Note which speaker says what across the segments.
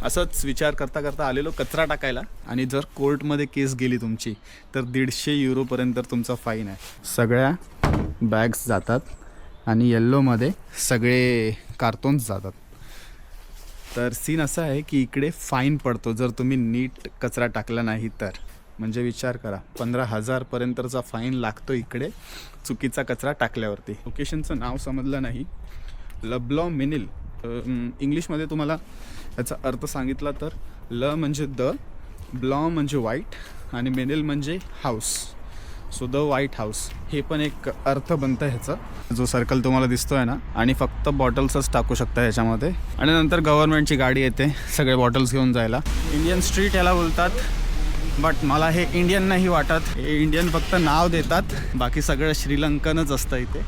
Speaker 1: असंच विचार करता करता आलेलो कचरा टाकायला, आणि जर कोर्टमध्ये केस गेली तुमची तर 150 युरोपर्यंत तुमचा फाईन आहे. सगळ्या बॅग्स जातात आणि येल्लोमध्ये सगळे कार्टून्स जातात. तर सीन असा आहे की इकडे फाईन पडतो जर तुम्ही नीट कचरा टाकला नाही तर. म्हणजे विचार करा, 15,000पर्यंतचा फाईन लागतो इकडे चुकीचा कचरा टाकल्यावरती. लोकेशनचं नाव समजलं नाही, लब्लॉ मिनिल. इंग्लिशमध्ये तुम्हाला याचा अर्थ सांगितला तर ल म्हणजे द, ब्लॉ म्हणजे व्हाईट आणि मिनिल म्हणजे house. So the white house हे पण एक अर्थ बनतं ह्याचा. जो सर्कल तुम्हाला दिसतो आहे ना, आणि फक्त बॉटल्सच टाकू शकता ह्याच्यामध्ये. आणि नंतर गव्हर्नमेंटची गाडी येते सगळे बॉटल्स घेऊन जायला. इंडियन स्ट्रीट याला बोलतात, बट मला हे इंडियन नाही वाटत. हे इंडियन फक्त नाव देतात, बाकी सगळं श्रीलंकनच असतं इथे.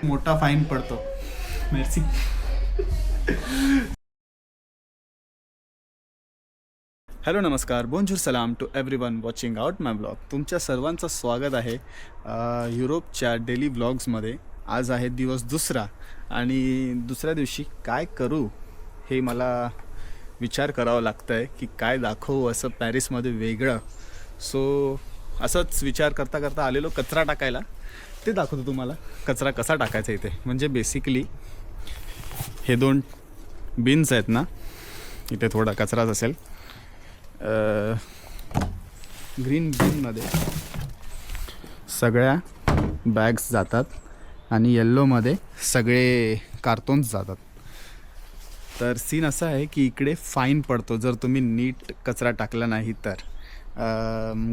Speaker 1: मोठा फाईन पडतो. मेर्सी. हॅलो, नमस्कार, बोंजूर, सलाम to everyone watching out my blog. तुमच्या सर्वांचं स्वागत आहे युरोपच्या डेली ब्लॉग्समध्ये. आज आहे दिवस दुसरा, आणि दुसऱ्या दिवशी काय करू हे मला विचार करावं लागतं आहे की काय दाखवू असं पॅरिसमध्ये वेगळं. सो असंच विचार करता करता आलेलो कचरा टाकायला. ते दाखवतो तुम्हाला कचरा कसा टाकायचा इथे. म्हणजे बेसिकली हे 2 बिन्स आहेत ना, इथे थोडा कचराच असेल. ग्रीन बिनमध्ये सगळ्या बॅग्स जातात आणि येल्लोमध्ये सगळे कार्टून्स जातात. तर सीन असा आहे की इकडे फाईन पडतो जर तुम्ही नीट कचरा टाकला नाही तर.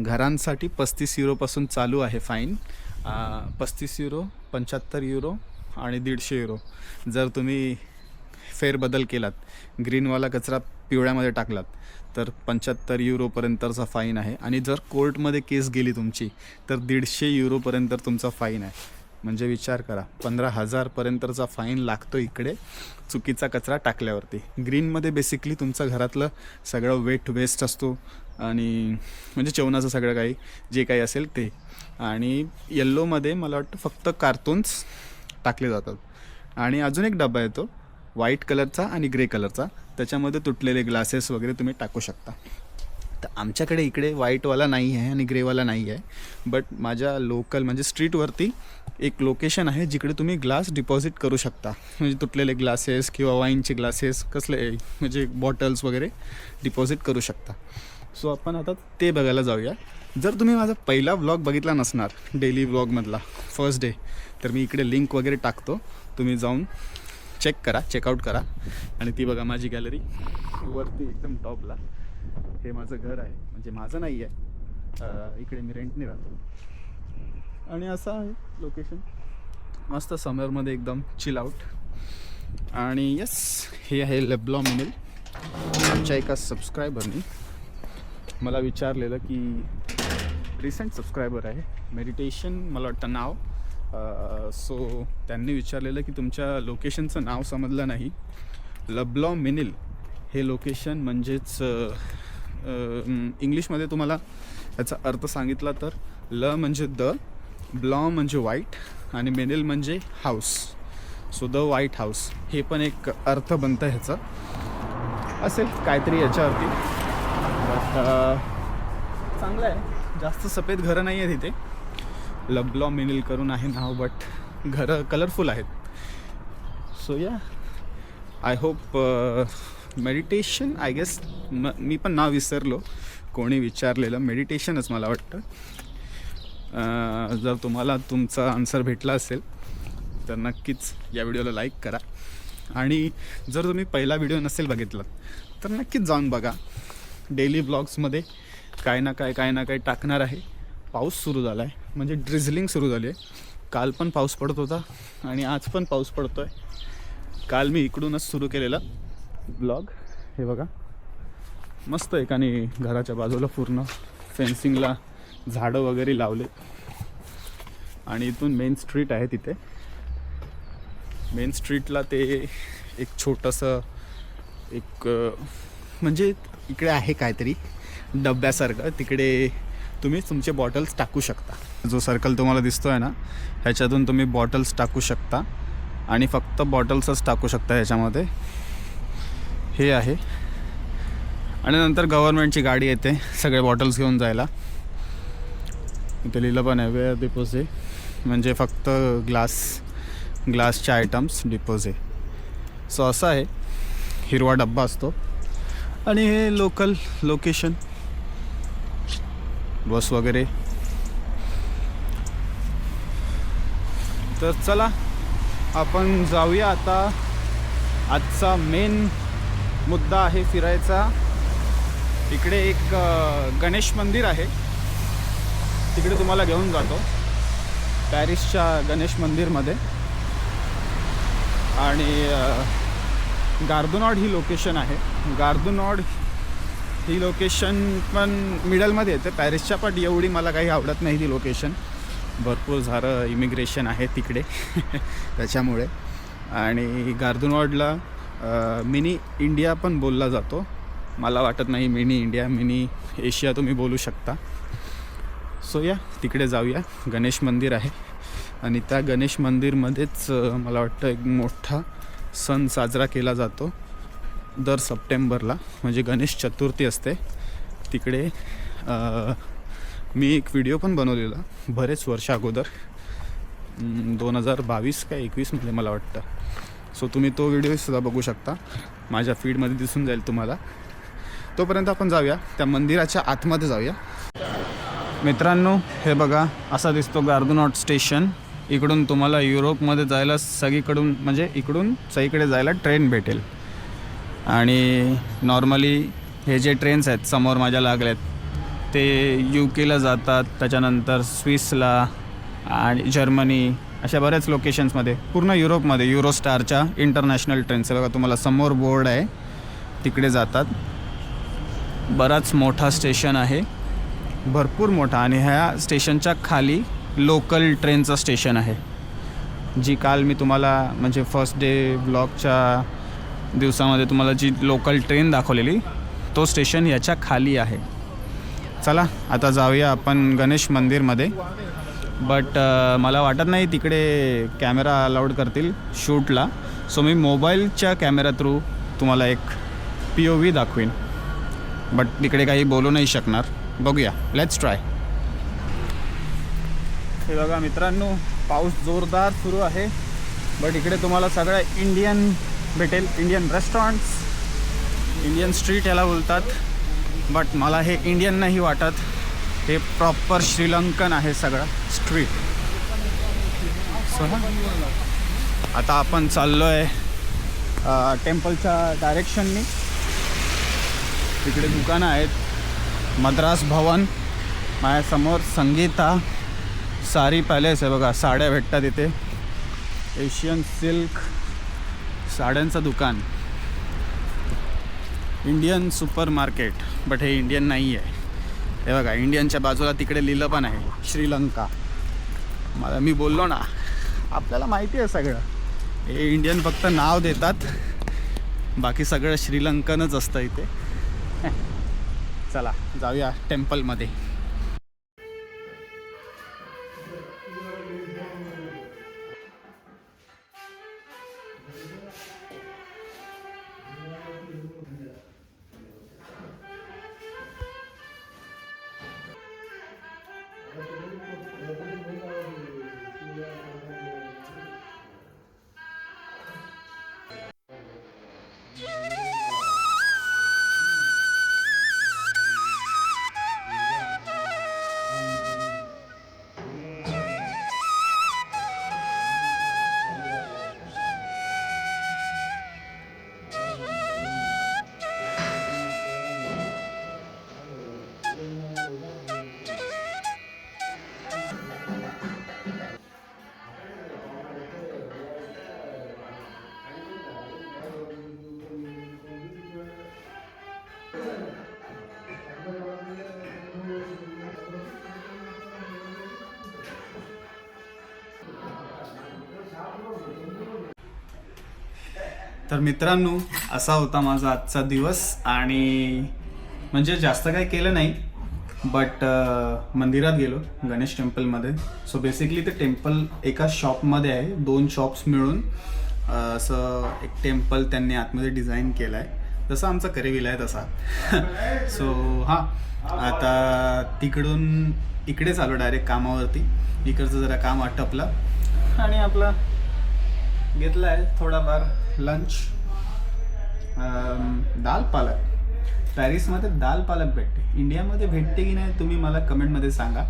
Speaker 1: घरांसाठी 35 युरोपासून चालू आहे फाईन. 35 युरो, 75 युरो आणि 150 युरो. जर तुम्ही फेरबदल केलात, ग्रीनवाला कचरा पिवळ्यामध्ये टाकलात तर 75 युरोपर्यंतचा फाईन आहे. आणि जर कोर्टमध्ये केस गेली तुमची तर 150 युरोपर्यंत तुमचा फाईन आहे. म्हणजे विचार करा, 15,000पर्यंतचा फाईन लागतो इकडे चुकीचा कचरा टाकल्यावरती. ग्रीनमध्ये बेसिकली तुमचं घरातलं सगळं वेस्ट असतो, आणि म्हणजे जेवणाचं सगळं काही जे काही असेल ते. आणि येल्लोमध्ये मला वाटतं फक्त कार्टून्स टाकले जातात. आणि अजून एक डबा येतो व्हाईट कलरचा आणि ग्रे कलरचा, त्याच्यामध्ये तुटलेले ग्लासेस वगैरे तुम्ही टाकू शकता. तर आमच्याकडे इकडे व्हाईटवाला नाही आहे आणि ग्रेवाला नाही आहे. बट माझ्या लोकल म्हणजे स्ट्रीटवरती एक लोकेशन आहे जिकडे तुम्ही ग्लास डिपॉझिट करू शकता. म्हणजे तुटलेले ग्लासेस किंवा वाईनचे ग्लासेस कसले म्हणजे बॉटल्स वगैरे डिपॉझिट करू शकता. सो आपण आता ते बघायला जाऊया. जर तुम्ही माझा पहिला व्लॉग बघितला नसणार, डेली व्लॉगमधला फर्स्ट डे, तर मी इकडे लिंक वगैरे टाकतो, तुम्ही जाऊन चेक करा, चेकआउट करा. आणि ती बघा माझी गॅलरी वरती एकदम टॉपला. हे माझं घर आहे, म्हणजे माझं नाही आहे, इकडे मी रेंटने राहतो. आणि असं आहे लोकेशन, मस्त समरमध्ये एकदम चिल आउट. आणि यस, हे आहे लब्लॉ मिनिल. आमच्या एका सबस्क्रायबरनी मला विचारलेलं की, रिसेंट सबस्क्रायबर आहे, मेडिटेशन मला वाटतं नाव. सो त्यांनी विचारलेलं की तुमच्या लोकेशनचं नाव समजलं नाही. लब्लॉ मिनिल हे लोकेशन म्हणजेच इंग्लिशमध्ये तुम्हाला याचा अर्थ सांगितला तर ल म्हणजे द, ब्लॉ म्हणजे व्हाईट आणि मिनिल म्हणजे house. So the white house हे पण एक अर्थ बनतं ह्याचा. असेल काहीतरी याच्यावरती. चांगलं आहे, जास्त सफेद घरं नाही आहेत इथे. लब्लॉ मिनिल करून आहे नाव, बट घरं कलरफुल आहेत. So yeah, I hope meditation, I guess. मी पण नाव विसरलो, कोणी विचारलेलं मेडिटेशनच मला वाटतं. जर तुम्हाला तुमचा आन्सर भेटला असेल तर नक्कीच या व्हिडिओला लाईक करा. आणि जर तुम्ही पहिला व्हिडिओ नसेल बघितला तर नक्कीच जाऊन बघा. डेली ब्लॉग्समध्ये काय ना काय टाकणार आहे. पाऊस सुरू झाला आहे, म्हणजे ड्रिझलिंग सुरू झाली आहे. काल पण पाऊस पडत होता आणि आज पण पाऊस पडतो आहे. काल मी इकडूनच सुरू केलेला ब्लॉग. हे बघा, मस्त एकाने घराच्या बाजूला पूर्ण फेन्सिंगला झाडं वगैरे लावले. आणि इथून मेन स्ट्रीट आहे, तिथे मेन स्ट्रीटला ते एक छोटंसं एक म्हणजे इकडे आहे काहीतरी डब्यासारखं, तिकडे तुम्ही तुमचे बॉटल्स टाकू शकता। जो सर्कल तुम्हाला दिसतो आहे ना, ह्याच्यातून तुम्ही बॉटल्स टाकू शकता आणि फक्त बॉटल्सच टाकू शकता ह्याच्यामध्ये, हे आहे। आणि नंतर गव्हर्नमेंटची गाडी येते सगळे बॉटल्स घेऊन जायला। इथे लिहिलं पण आहे वेअर डिपोजे, म्हणजे फक्त ग्लासचे आयटम्स डिपोजे। सो असं आहे, हिरवा डब्बा असतो आणि हे लोकल लोकेशन, बस वगैरे। तर चला आपण जाऊया आता। आजचा मेन मुद्दा आहे फिरायचा। इकडे एक गणेश मंदिर आहे, तिकडे तुम्हाला घेऊन जातो, पॅरिसच्या गणेश मंदिरमध्ये। आणि गार्दनॉड ही लोकेशन आहे। गार्दनॉड ही लोकेशन पण मिडलमध्ये येते पॅरिसच्या, पण एवढी मला काही आवडत नाही ती लोकेशन। भरपूर सारं इमिग्रेशन आहे तिकडे त्याच्यामुळे। आणि गार्दनॉडला मिनी इंडिया पण बोलला जातो। मला वाटत नाही मिनी इंडिया, मिनी एशिया तुम्ही बोलू शकता। सो या तिकडे जाऊया। गणेश मंदिर आहे आणि त्या गणेश मंदिरमध्येच मला वाटतं एक मोठा सण साजरा केला जातो दर सप्टेंबरला, म्हणजे गणेश चतुर्थी असते तिकडे। मी एक व्हिडिओ पण बनवलेला बरेच वर्ष अगोदर, 2022 का 21मध्ये मला वाटतं। सो तुम्ही तो व्हिडिओसुद्धा बघू शकता, माझ्या फीडमध्ये दिसून जाईल तुम्हाला। तोपर्यंत आपण जाऊया त्या मंदिराच्या आतमध्ये जाऊया। मित्रांनो हे बघा, असा दिसतो गार्दनॉड स्टेशन। इकडून तुम्हाला युरोपमध्ये जायला सगळीकडून, म्हणजे इकडून सगळीकडे जायला ट्रेन भेटेल। आणि नॉर्मली हे जे ट्रेन्स आहेत समोर माझ्या लागल्यात ते UK ला जातात, त्याच्यानंतर स्विसला आणि जर्मनी, अशा बऱ्याच लोकेशन्समध्ये पूर्ण युरोपमध्ये युरोस्टारच्या इंटरनॅशनल ट्रेन्स बघा तुम्हाला समोर बोर्ड आहे, तिकडे जातात। बराच मोठा स्टेशन आहे, भरपूर मोठा। आणि ह्या स्टेशनच्या खाली लोकल ट्रेनचं स्टेशन आहे, जी काल मी तुम्हाला म्हणजे फर्स्ट डे ब्लॉगच्या दिवसामध्ये तुम्हाला जी लोकल ट्रेन दाखवलेली, तो स्टेशन याच्या खाली आहे। चला आता जाऊया आपण गणेश मंदिरमध्ये। बट मला वाटत नाही तिकडे कॅमेरा अलाउड करतील शूटला, सो मी मोबाईलच्या कॅमेरा थ्रू तुम्हाला एक POV दाखवीन, बट तिकडे काही बोलू नाही शकणार। बघूया, लेट्स ट्राय। हे बघा मित्रांनो, पाऊस जोरदार सुरू आहे, बट इकडे तुम्हाला सगळं इंडियन भेटेल। इंडियन रेस्टॉरंट्स, इंडियन स्ट्रीट याला बोलतात, बट मला हे इंडियन नाही वाटत, हे प्रॉपर श्रीलंकन आहे सगळं स्ट्रीट। सो आता आपण चाललो आहे टेम्पलच्या डायरेक्शननी। तिकडे दुकानं आहेत, मद्रास भवन, माझ्यासमोर संगीता साडी पॅलेस आहे बघा, साड्या भेटतात इथे, एशियन सिल्क साड्यांचं दुकान, इंडियन सुपर मार्केट, बट हे इंडियन नाही आहे। हे बघा इंडियनच्या बाजूला तिकडे लिहिलं पण आहे श्रीलंका। मी बोललो ना, आपल्याला माहिती आहे सगळं, हे इंडियन फक्त नाव देतात, बाकी सगळं श्रीलंकनच असतं इथे। चला जाऊया टेम्पलमध्ये। तर मित्रांनो असा होता माझा आजचा दिवस, आणि म्हणजे जास्त काही केलं नाही, बट मंदिरात गेलो गणेश टेम्पलमध्ये. सो बेसिकली ते टेम्पल एका शॉपमध्ये आहे, 2 शॉप्स मिळून असं एक टेम्पल त्यांनी आतमध्ये डिझाईन केलं आहे, जसं आमचा करेविला आहे तसा. सो हां, आता तिकडून इकडेच आलो डायरेक्ट कामावरती. इकडचं जरा काम आटपलं आणि आपला घेतला आहे थोडाफार लंच. दाल पालक. पॅरिसमध्ये दाल पालक भेटते, इंडियामध्ये भेटते की नाही तुम्ही मला कमेंटमध्ये सांगा.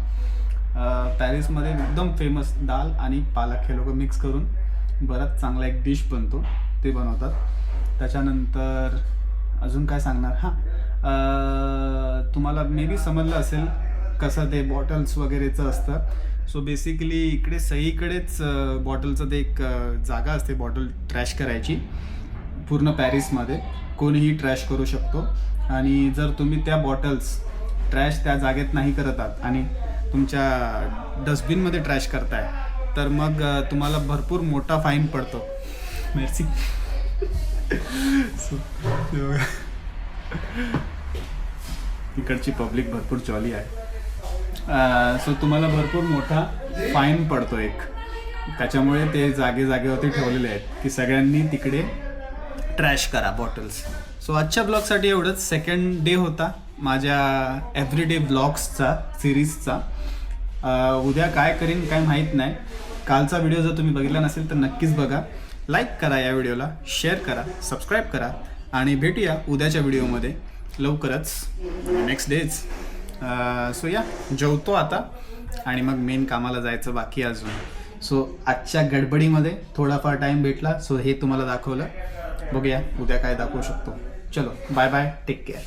Speaker 1: पॅरिसमध्ये एकदम फेमस दाल आणि पालक हे लोक मिक्स करून बराच चांगला एक डिश बनतो, ते बनवतात. त्याच्यानंतर अजून काय सांगणार, हां तुम्हाला मे बी समजलं असेल कसं ते बॉटल्स वगैरेचं असतं. सो बेसिकली इकडे सगळीकडेच बॉटलचं ते एक जागा असते बॉटल ट्रॅश करायची. पूर्ण पॅरिसमध्ये कोणीही ट्रॅश करू शकतो, आणि जर तुम्ही त्या बॉटल्स ट्रॅश त्या जागेत नाही करत आहात आणि तुमच्या डस्टबिनमध्ये ट्रॅश करताय, तर मग तुम्हाला भरपूर मोठा फाईन पडतो. मेर्सी. सो इकडची पब्लिक भरपूर जॉली आहे. सो तुम्हाला भरपूर मोठा फाईन पडतो एक, त्याच्यामुळे ते जागेवरती ठेवलेले आहेत की सगळ्यांनी तिकडे ट्रॅश करा बॉटल्स. सो आजच्या ब्लॉगसाठी एवढंच. सेकंड डे होता माझ्या एव्हरीडे ब्लॉग्सचा सिरीजचा. उद्या काय करीन काय माहीत नाही. कालचा व्हिडिओ जर तुम्ही बघितला नसेल तर नक्कीच बघा. लाईक करा या व्हिडिओला, शेअर करा, सबस्क्राईब करा, आणि भेटूया उद्याच्या व्हिडिओमध्ये लवकरच, नेक्स्ट डेज. सो या, जेवतो आता आणि मग मेन कामाला जायचं बाकी अजून. सो आजच्या गडबडीमध्ये थोडाफार टाईम भेटला, सो हे तुम्हाला दाखवलं. बघूया उद्या काय दाखवू शकतो. चलो बाय बाय, टेक केअर.